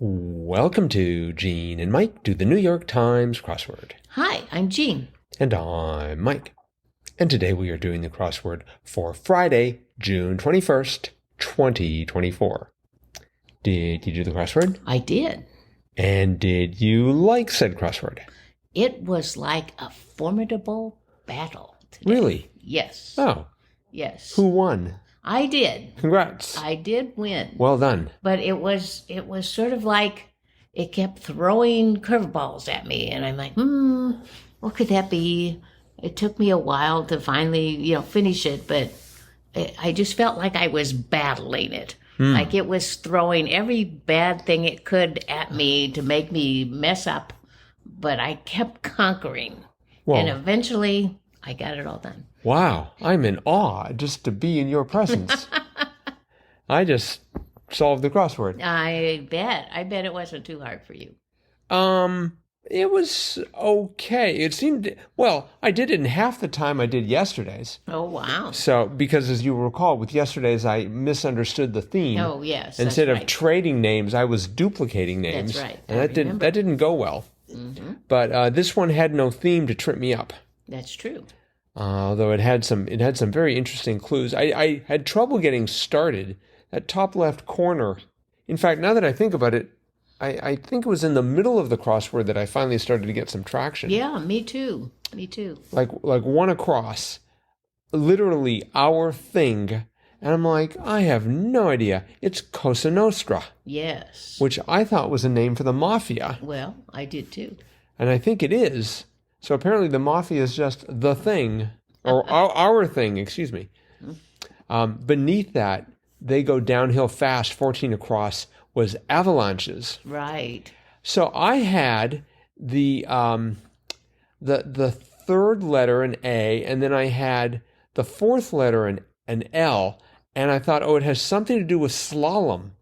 Welcome to Gene and Mike do the New York Times crossword. Hi, I'm Jean. And I'm Mike. And today we are doing the crossword for Friday, June 21st, 2024. Did you do the crossword? I did. And did you like said crossword? It was like a formidable battle today. Really? Yes. Oh. Yes. Who won? I did. Congrats. I did win. Well done. But it was sort of like it kept throwing curveballs at me, and I'm like, what could that be? It took me a while to finally, finish it, but I just felt like I was battling it. Like it was throwing every bad thing it could at me to make me mess up, but I kept conquering. Whoa. And eventually I got it all done. Wow. I'm in awe just to be in your presence. I just solved the crossword. I bet it wasn't too hard for you. It was okay. It seemed, I did it in half the time I did yesterday's. Oh, wow. So, because as you recall, with yesterday's, I misunderstood the theme. Oh, yes. Instead of trading names, I was duplicating names. That's right. And that didn't go well. Mm-hmm. But this one had no theme to trip me up. That's true. Although it had some very interesting clues. I had trouble getting started. That top left corner. In fact, now that I think about it, I think it was in the middle of the crossword that I finally started to get some traction. Yeah, me too. Me too. Like one across, literally our thing. And I'm like, I have no idea. It's Cosa Nostra. Yes. Which I thought was a name for the mafia. Well, I did too. And I think it is. So apparently the mafia is just the thing, or our thing, excuse me. Beneath that, they go downhill fast, 14 across, was avalanches. Right. So I had the third letter an A, and then I had the fourth letter an L, and I thought, it has something to do with slalom.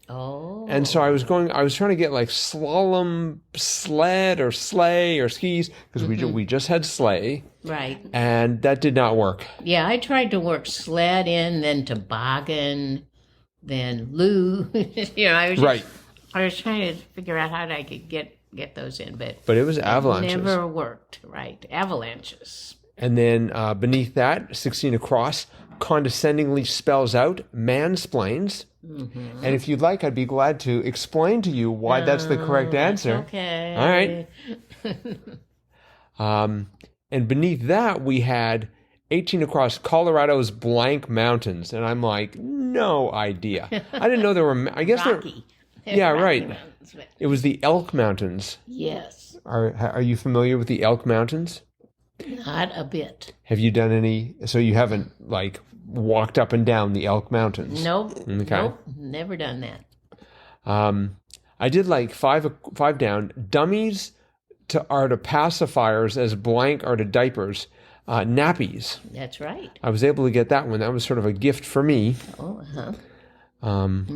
Oh. And so I was trying to get like slalom, sled, or sleigh, or skis, because we just had sleigh. Right. And that did not work. Yeah, I tried to work sled in, then toboggan, then loo. I was trying to figure out how I could get those in, but it was avalanches. It never worked. Right. Avalanches. And then beneath that, 16 across, condescendingly spells out mansplains. Mm-hmm. And if you'd like, I'd be glad to explain to you why that's the correct answer. Okay. All right. And beneath that, we had 18 across Colorado's blank mountains. And I'm like, no idea. I didn't know there were, I guess Rocky. Yeah, Rocky right. Mountains, but... It was the Elk Mountains. Yes. Are you familiar with the Elk Mountains? Not a bit. Have you done any, so you haven't walked up and down the Elk Mountains? Nope. Okay. Nope. Never done that. I did five down. Dummies are to pacifiers as blank are to diapers. Nappies. That's right. I was able to get that one. That was sort of a gift for me. Oh, uh-huh.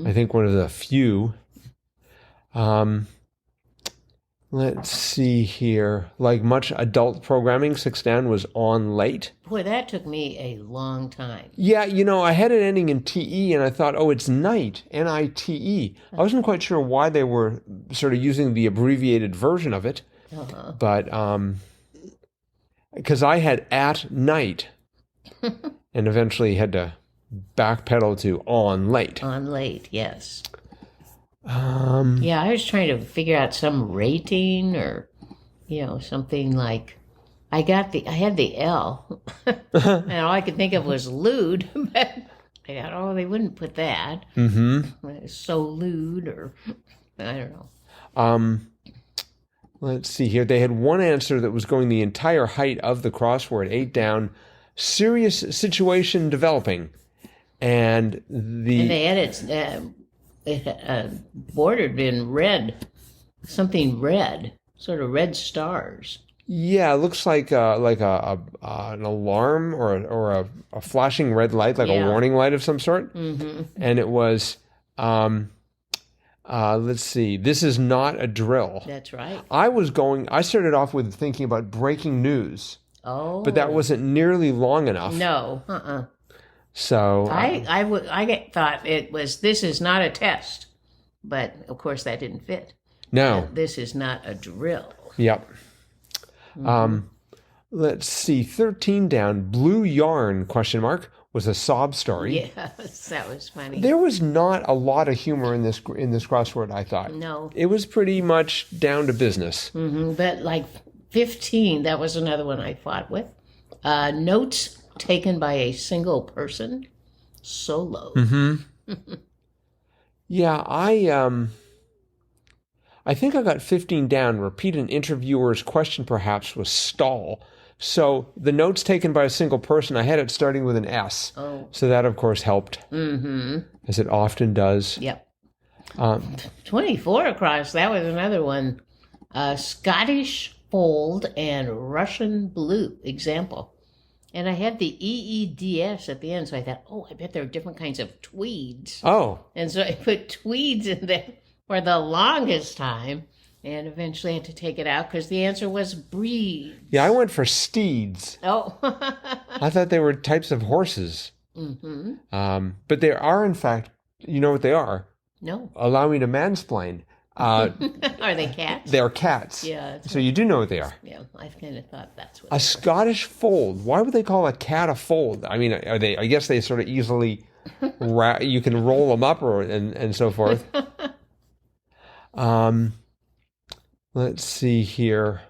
I think one of the few. Let's see here. Like much adult programming, 6 down was on late. Boy, that took me a long time. Yeah, I had it ending in TE, and I thought, it's night, N-I-T-E. I wasn't quite sure why they were sort of using the abbreviated version of it, but because I had at night, and eventually had to backpedal to on late. On late, yes. I was trying to figure out some rating or, something like, I had the L, and all I could think of was lewd, but I thought, they wouldn't put that. Mm-hmm. So lewd, or, I don't know. Let's see here. They had one answer that was going the entire height of the crossword, 8 down, serious situation developing. And they had it bordered in red, something red, sort of red stars. Yeah, it looks like an alarm or a flashing red light, like a warning light of some sort. Mm-hmm. And it was, let's see, this is not a drill. That's right. I started off with thinking about breaking news. Oh. But that wasn't nearly long enough. No, So I thought it was, this is not a test. But, of course, that didn't fit. No. This is not a drill. Yep. Let's see. 13 down. Blue yarn, ? Was a sob story. Yes, that was funny. There was not a lot of humor in this crossword, I thought. No. It was pretty much down to business. But like 15, that was another one I fought with. Notes taken by a single person, solo. Yeah, I think I got 15 down. Repeat an interviewer's question, perhaps, was stall. So the notes taken by a single person, I had it starting with an S. Oh. So that, of course, helped, as it often does. Yep. 24 across, that was another one. Scottish fold and Russian blue example. And I had the EEDS at the end, so I thought, I bet there are different kinds of tweeds. Oh. And so I put tweeds in there for the longest time, and eventually had to take it out because the answer was breeds. Yeah, I went for steeds. Oh. I thought they were types of horses. But they are, in fact, you know what they are? No. Allow me to mansplain. Are they cats? They're cats. Yeah. So you do know what they are. Yeah, I kind of thought that's what A Scottish fold. Why would they call a cat a fold? I mean, are they? I guess they sort of easily, you can roll them up and so forth. Let's see here.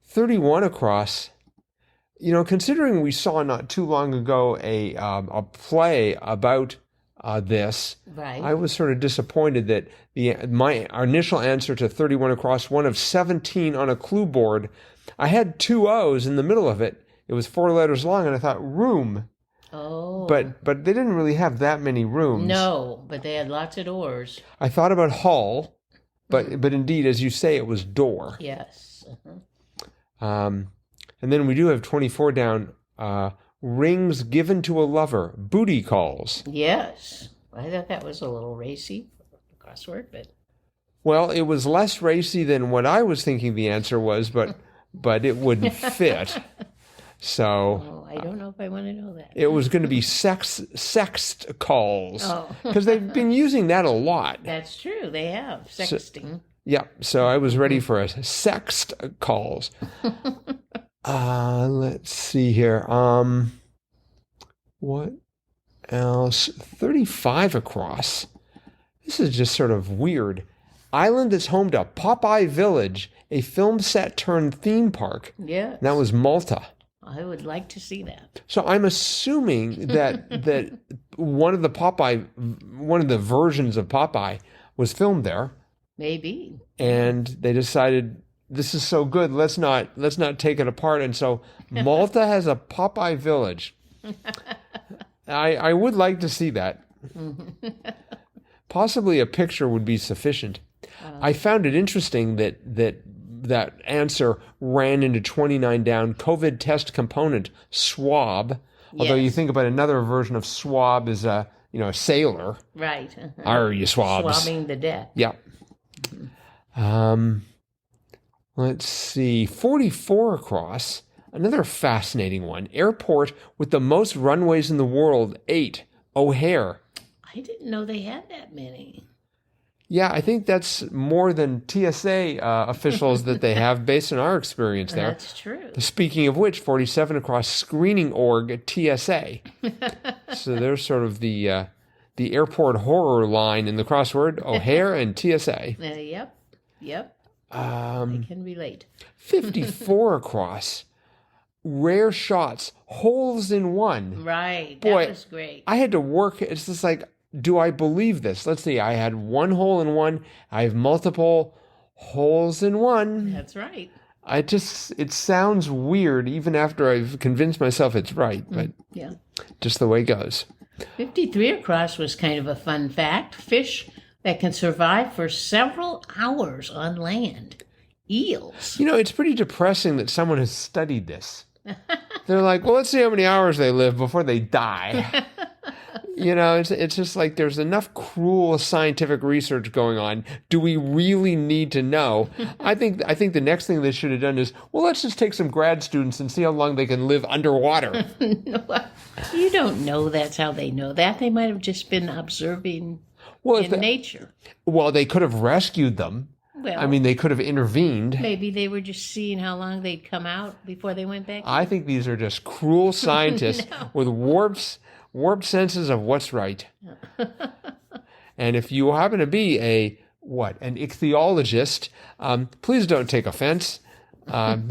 31 across. You know, considering we saw not too long ago a play about this, right. I was sort of disappointed that our initial answer to 31 across, one of 17 on a clue board, I had 2 O's in the middle of it. It was 4 letters long, and I thought room. Oh. But they didn't really have that many rooms. No, but they had lots of doors. I thought about hall, but indeed, as you say, it was door. Yes. And then we do have 24 down. Rings given to a lover. Booty calls. Yes. I thought that was a little racy crossword, but... Well, it was less racy than what I was thinking the answer was, but it wouldn't fit. So... I don't know if I want to know that. It was going to be sext calls. Oh. Because they've been using that a lot. That's true. They have. Sexting. So I was ready for a sext calls. Let's see here. What else? 35 across. This is just sort of weird. Island is home to Popeye Village, a film set turned theme park. Yeah. That was Malta. I would like to see that. So I'm assuming that one of the versions of Popeye was filmed there. Maybe. And they decided, this is so good, let's not take it apart. And so Malta has a Popeye Village. I would like to see that. Possibly a picture would be sufficient. I found it interesting that answer ran into 29 down. COVID test component, swab. Although you think about another version of swab is a sailor. Right. Are you swabs? Swabbing the deck. Yeah. Let's see. 44 across. Another fascinating one. Airport with the most runways in the world, 8. O'Hare. I didn't know they had that many. Yeah, I think that's more than TSA officials that they have based on our experience there. That's true. Speaking of which, 47 across, screening org TSA. So they're sort of the airport horror line in the crossword, O'Hare and TSA. Yep. I can relate. 54 across, rare shots, holes in one. Right, Boy, that was great. I had to work, it's just like, do I believe this? Let's see, I had 1 hole in one, I have multiple holes in one. That's right. It sounds weird even after I've convinced myself it's right, but just the way it goes. 53 across was kind of a fun fact. Fish that can survive for several hours on land. Eels. It's pretty depressing that someone has studied this. They're like, well, let's see how many hours they live before they die. It's just like there's enough cruel scientific research going on. Do we really need to know? I think the next thing they should have done is, well, let's just take some grad students and see how long they can live underwater. You don't know that's how they know that. They might have just been observing. Well, in nature. Well, they could have rescued them. Well, I mean, they could have intervened. maybe they were just seeing how long they'd come out before they went back. I think these are just cruel scientists with warped senses of what's right. And if you happen to be an ichthyologist, please don't take offense. All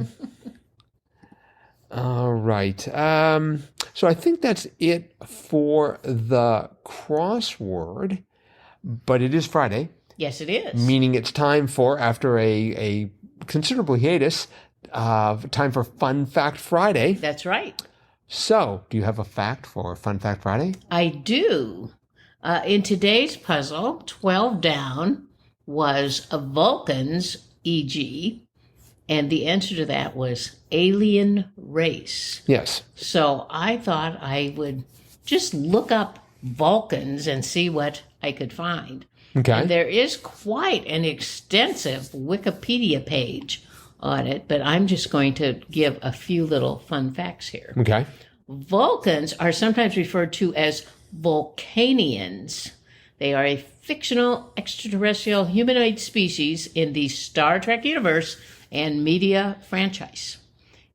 right. So I think that's it for the crossword, but it is Friday. Yes, it is. Meaning it's time for, after a considerable hiatus, time for Fun Fact Friday. That's right. So, do you have a fact for Fun Fact Friday? I do. In today's puzzle, 12 down was a Vulcan's EG, and the answer to that was alien race. Yes. So I thought I would just look up Vulcans and see what I could find. Okay. And there is quite an extensive Wikipedia page on it, but I'm just going to give a few little fun facts here. Okay. Vulcans are sometimes referred to as Vulcanians. They are a fictional extraterrestrial humanoid species in the Star Trek universe and media franchise.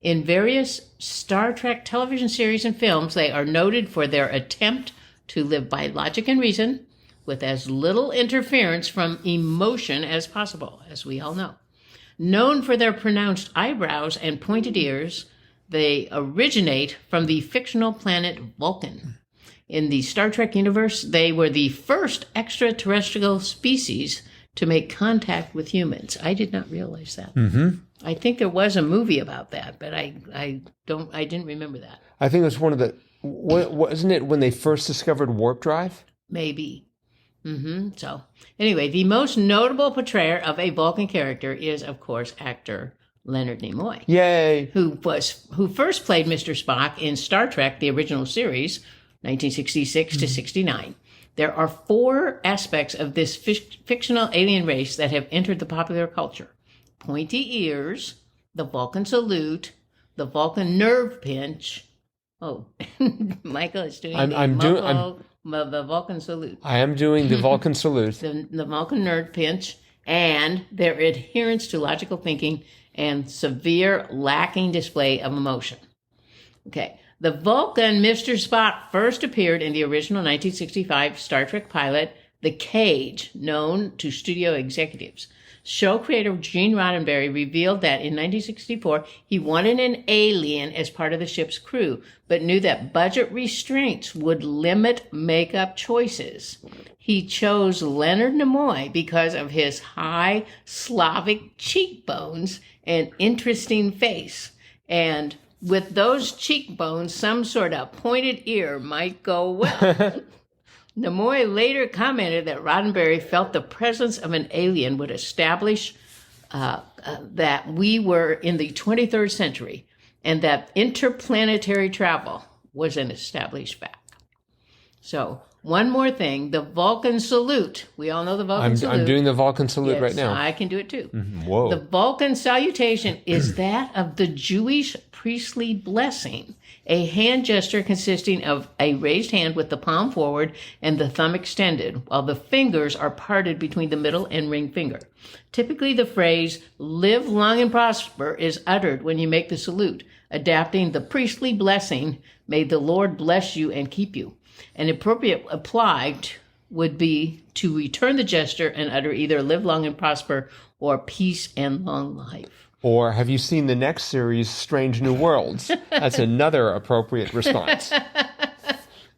In various Star Trek television series and films, they are noted for their attempt to live by logic and reason, with as little interference from emotion as possible, as we all know. Known for their pronounced eyebrows and pointed ears, they originate from the fictional planet Vulcan. In the Star Trek universe, they were the first extraterrestrial species to make contact with humans. I did not realize that. Mm-hmm. I think there was a movie about that, but I didn't remember that. I think it was one of the, wasn't it when they first discovered warp drive? Maybe. So, anyway, the most notable portrayer of a Vulcan character is, of course, actor Leonard Nimoy. Yay! Who first played Mr. Spock in Star Trek, the original series, 1966 to 69. There are 4 aspects of this fictional alien race that have entered the popular culture: pointy ears, the Vulcan salute, the Vulcan nerve pinch. Oh, Michael is doing the Vulcan salute. I am doing the Vulcan salute. The Vulcan nerve pinch, and their adherence to logical thinking and severe lacking display of emotion. Okay. The Vulcan Mr. Spock first appeared in the original 1965 Star Trek pilot, The Cage, known to studio executives. Show creator Gene Roddenberry revealed that in 1964 he wanted an alien as part of the ship's crew, but knew that budget restraints would limit makeup choices. He chose Leonard Nimoy because of his high Slavic cheekbones and interesting face. And with those cheekbones, some sort of pointed ear might go well. Nimoy later commented that Roddenberry felt the presence of an alien would establish that we were in the 23rd century and that interplanetary travel was an established fact. So, one more thing, the Vulcan salute. We all know the Vulcan salute. I'm doing the Vulcan salute right now. I can do it too. Whoa. The Vulcan salutation is that of the Jewish priestly blessing, a hand gesture consisting of a raised hand with the palm forward and the thumb extended, while the fingers are parted between the middle and ring finger. Typically, the phrase, "live long and prosper," is uttered when you make the salute, adapting the priestly blessing, "may the Lord bless you and keep you." An appropriate applied would be to return the gesture and utter either "live long and prosper" or "peace and long life." Or have you seen the next series, Strange New Worlds? That's another appropriate response.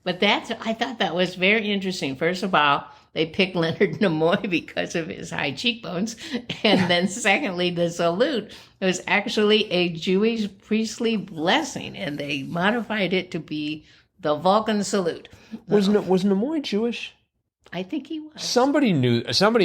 But I thought that was very interesting. First of all, they picked Leonard Nimoy because of his high cheekbones. And then secondly, the salute was actually a Jewish priestly blessing, and they modified it to be the Vulcan salute. Was Nimoy Jewish? I think he was. Somebody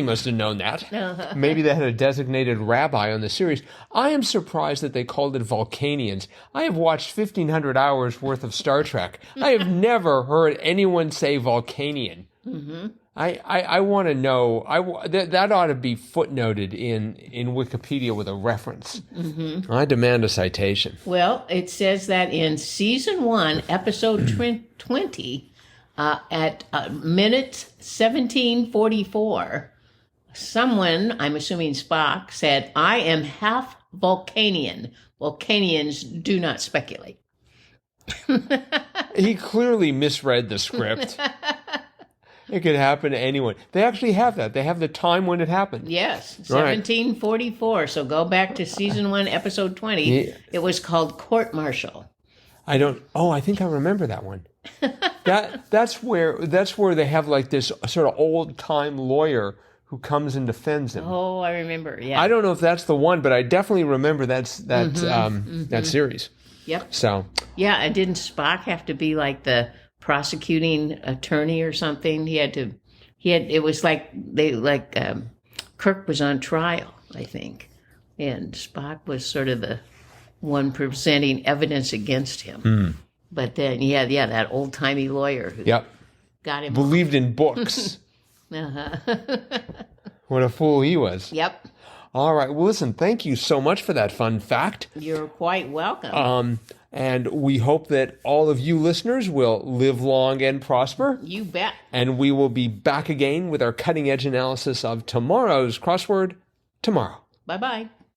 must have known that. Maybe they had a designated rabbi on the series. I am surprised that they called it Vulcanians. I have watched 1,500 hours worth of Star Trek. I have never heard anyone say Vulcanian. Mm-hmm. I want to know. That ought to be footnoted in Wikipedia with a reference. Mm-hmm. I demand a citation. Well, it says that in season 1, episode 20, At minute 1744, someone, I'm assuming Spock, said, "I am half Vulcanian. Vulcanians do not speculate." He clearly misread the script. It could happen to anyone. They actually have that. They have the time when it happened. Yes, 1744. So go back to season 1, episode 20. Yeah. It was called Court Martial. I think I remember that one. That's where they have like this sort of old time lawyer who comes and defends him. Oh, I remember. Yeah. I don't know if that's the one, but I definitely remember that series. Yep. So. Yeah, didn't Spock have to be like the prosecuting attorney or something? It was like Kirk was on trial, I think, and Spock was sort of the one presenting evidence against him. But then, that old timey lawyer who got him believed in books. What a fool he was. Yep. All right. Well, listen, thank you so much for that fun fact. You're quite welcome. And we hope that all of you listeners will live long and prosper. You bet. And we will be back again with our cutting edge analysis of tomorrow's crossword tomorrow. Bye-bye.